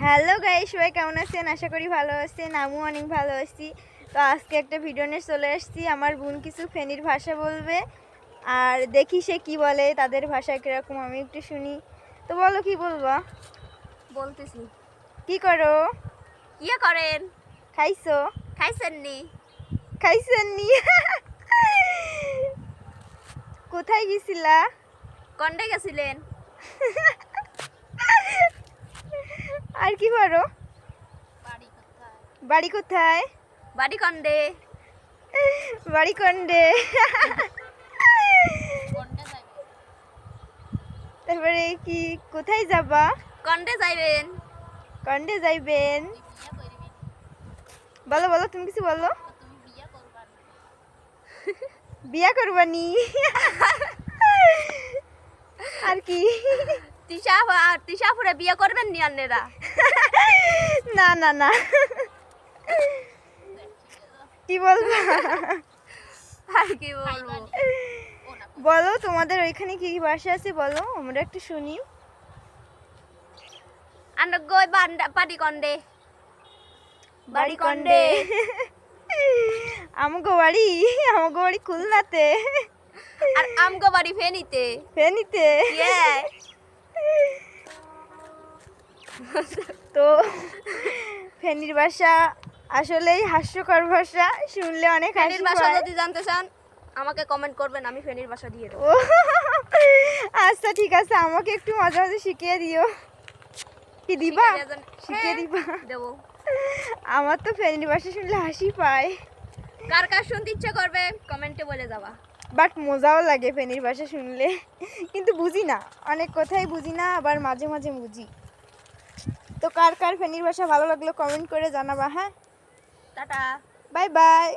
Hello guys, সবাই কেমন আছেন? আশা করি ভালো আছেন। আমিও অনেক ভালো আছি। তো আজকে একটা ভিডিও নিয়ে চলে আসছি। আমার বোন কিছু ফেনীর ভাষা বলবে, আর দেখি সে কি বলে, তাদের ভাষা কিরকম আমি একটু শুনি। তো বলো, কি বলবা? বলতেছি। কি করো? কি করেন? খাইছো? খাইছেন নি? খাইছেন নি? কোথায় গেছিলা? কন্ডে গেছিলেন? আর কি করো? বাড়ি কোথায়? বাড়ি কোথায়? বাড়ি কন্ডে। বাড়ি কন্ডে। কন্ডে যাইবেন? তারপরে কি, কোথায় যাবা? কন্ডে যাইবেন? কন্ডে যাইবেন? বিয়া করবি? বলো বলো, তুমি কিছু বলো। তুমি বিয়া করবা? বিয়া করবানি? আর কি? তিশাফুরে বিয়ে করবেন নি আন্নেরা? না না না, কি বলবো? আর কি বলবো? বলো, তোমাদের ওইখানে কি কি ভাষা আছে বলো, আমরা একটু শুনি। আন্ড গই বাড়ি কন্ডে। বাড়ি কন্ডে? আমগো বাড়ি খুলনাতে। আর আমগো বাড়ি ফেনীতে। ফেনীতে? তো ফেনীর ভাষা আসলেই হাস্যকর ভাষা, শুনলে অনেক হাসি ফেনীর ভাষা পায়। যদি জানতে চান আমাকে কমেন্ট করবেন, আমি ফেনীর ভাষা দিয়ে দেবো। ও আচ্ছা ঠিক আছে, আমাকে একটু মাঝে মাঝে শিখিয়ে দিও। কি দিবা? শিখিয়ে দিবা? দেবো। আমার তো ফেনীর ভাষা শুনলে হাসি পায়। কার কার শুনতে ইচ্ছে করবে কমেন্টে বলে যাবা। বাট মজাও লাগে ফেনীর ভাষা শুনলে, কিন্তু বুঝি না, অনেক কথাই বুঝি না, আবার মাঝে মাঝে বুঝি। তো কার কার ফেনীর ভাষা ভালো লাগলো কমেন্ট করে জানাবা। হ্যাঁ, টাটা। Bye bye.